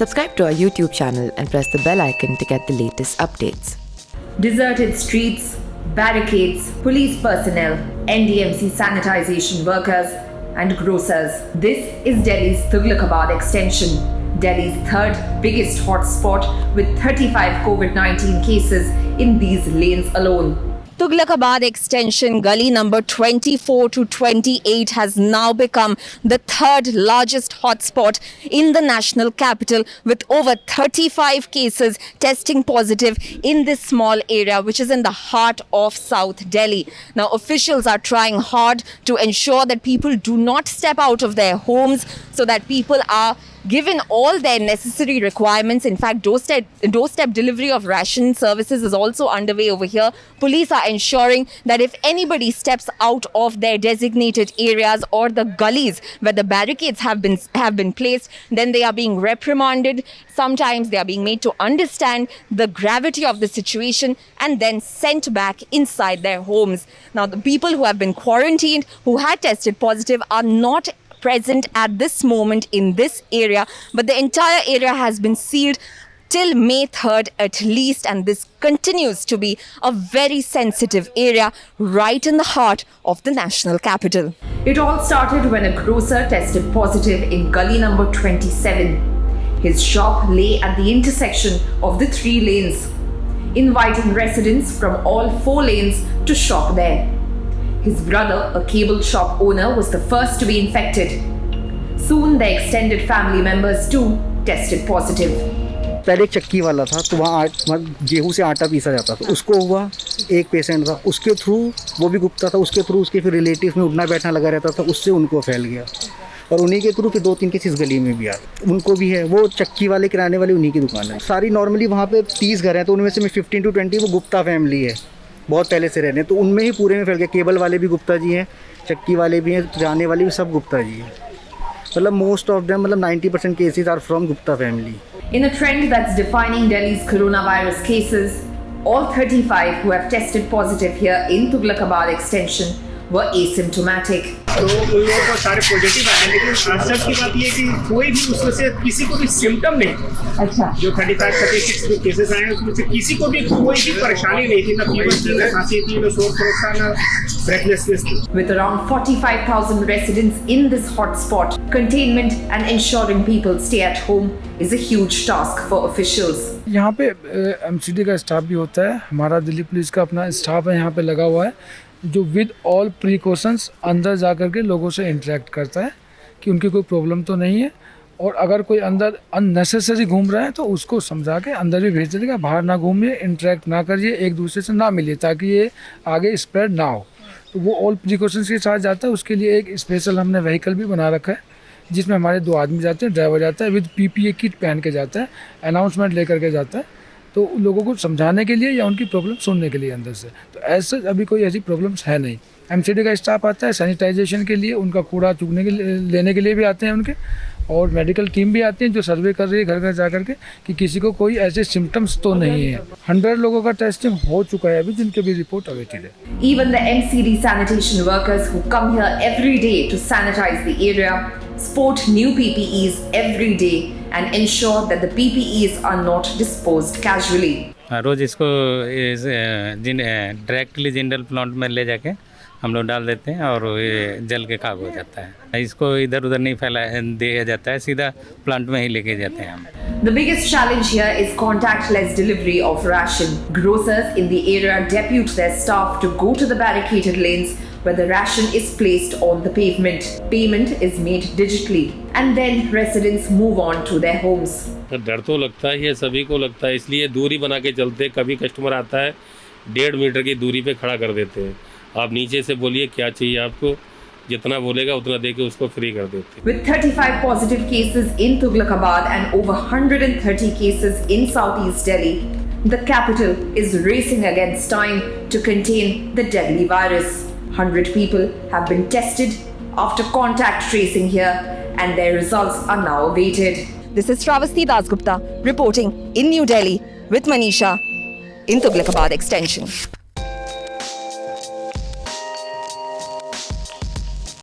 Subscribe to our YouTube channel and press the bell icon to get the latest updates. Deserted streets, barricades, police personnel, NDMC sanitization workers, and grocers. This is Delhi's Tughlakabad extension, Delhi's third biggest hotspot with 35 COVID-19 cases in these lanes alone. Tughlakabad extension, gully number 24 to 28 has now become the third largest hotspot in the national capital with over 35 cases testing positive in this small area which is in the heart of South Delhi. Now officials are trying hard to ensure that people do not step out of their homes so that people are given all their necessary requirements. In fact, doorstep delivery of ration services is also underway over here. Police are ensuring that if anybody steps out of their designated areas or the gullies where the barricades have been placed, then they are being reprimanded. Sometimes they are being made to understand the gravity of the situation and then sent back inside their homes. Now, the people who have been quarantined, who had tested positive, are not present at this moment in this area, but the entire area has been sealed till May 3rd at least, and this continues to be a very sensitive area right in the heart of the national capital. It all started when a grocer tested positive in gully number 27. His shop lay at the intersection of the three lanes, inviting residents from all four lanes to shop there. His brother, a cable shop owner, was the first to be infected. Soon, their extended family members too tested positive. पहले एक चक्की वाला था तो वहाँ गेहूँ से आटा पीसा जाता था, उसको हुआ। एक पेशेंट था, उसके थ्रू वो भी गुप्ता था, उसके थ्रू उसके फिर रिलेटिव में उठना बैठना लगा रहता था, उससे उनको फैल गया और उन्हीं के थ्रू फिर 2-3 केसेस गली में भी आए, उनको भी है। वो चक्की वाले किराने वाले उन्हीं की दुकान है सारी। नॉर्मली वहाँ पे 30 घर हैं तो उनमें से 15 to 20 वो गुप्ता फैमिली है, बहुत पहले से रहने, तो उनमें ही पूरे में फैल गया। केबल वाले भी गुप्ता जी हैं, चक्की वाले भी हैं, जाने वाले भी सब गुप्ता जी हैं। मतलब मोस्ट ऑफ देम, मतलब 90% cases are from Gupta family. In a trend that's defining Delhi's coronavirus cases, all 35 who have tested positive here in Tughlakabad extension were asymptomatic. तो उन लोगों को सारे पॉजिटिव आए, लेकिन आश्चर्य की बात ये है कि कोई भी उसमें से किसी को भी सिम्टम नहीं। अच्छा, जो 35-36 जो केसेस आए उसमें से किसी को भी कोई भी परेशानी नहीं थी, ना फीवर थी, ना खांसी थी, ना शोर थोड़ा था, ना ब्रेथलेसनेस थी। With around 45,000 residents in this hotspot, containment and ensuring people stay at home is a huge task for officials. यहाँ पे एमसीडी का स्टाफ भी होता है, हमारा दिल्ली पुलिस का अपना स्टाफ है यहाँ पे लगा हुआ है, जो विद ऑल प्रिकॉशंस अंदर जा कर के लोगों से इंटरेक्ट करता है कि उनकी कोई प्रॉब्लम तो नहीं है, और अगर कोई अंदर अननेसेसरी घूम रहा है तो उसको समझा के अंदर भी भेज देगा, बाहर ना घूमिए, इंटरेक्ट ना करिए, एक दूसरे से ना मिलिए, ताकि ये आगे स्प्रेड ना हो। तो वो ऑल प्रिकॉशंस के साथ जाता है। उसके लिए एक स्पेशल हमने व्हीकल भी बना रखा है जिसमें हमारे 2 आदमी जाते हैं, ड्राइवर जाता है, विद PPE किट पहन के जाता है, अनाउंसमेंट लेकर के जाता है, तो लोगों को समझाने के लिए या उनकी प्रॉब्लम सुनने के लिए अंदर से। तो ऐसे अभी कोई ऐसी प्रॉब्लम्स है नहीं। एमसीडी का स्टाफ आता है सैनिटाइजेशन के लिए, उनका कूड़ा चुगने के लिए, लेने के लिए भी आते हैं उनके, और मेडिकल टीम भी आती है जो सर्वे कर रही है घर घर जा कर के कि किसी को कोई ऐसे सिम्टम्स तो नहीं है। 100 लोगों का टेस्टिंग हो चुका है अभी, जिनके भी रिपोर्ट अवेटेड है। Even the MCD sanitation workers who come here every day to sanitize the area sport new PPEs every day and ensure that the PPEs are not disposed casually. रोज इसको directly Jindal plant में ले जाके हम लोग डाल देते हैं और ये जल के खाक हो जाता है। इसको इधर उधर नहीं फैला दिया जाता है, सीधा प्लांट में ही लेके जाते हैं हम। The biggest challenge here is contactless delivery of ration. Grocers in the area depute their staff to go to the barricaded lanes where the ration is placed on the pavement. Payment is made digitally and then residents move on to their homes. डर तो लगता है, ये सभी को लगता है, इसलिए दूरी बना के चलते। कभी कस्टमर आता है 1.5 मीटर की दूरी पे खड़ा कर देते हैं। आप नीचे से बोलिए क्या चाहिए आपको, जितना बोलेगा उतना देके उसको फ्री कर देते हैं। With 35 positive cases in Tughlakabad and over 130 cases in Southeast Delhi, the capital is racing against time to contain the deadly virus. 100 people have been tested after contact tracing here and their results are now awaited. This is Shravasti Dasgupta reporting in New Delhi with Manisha in Tughlakabad Extension.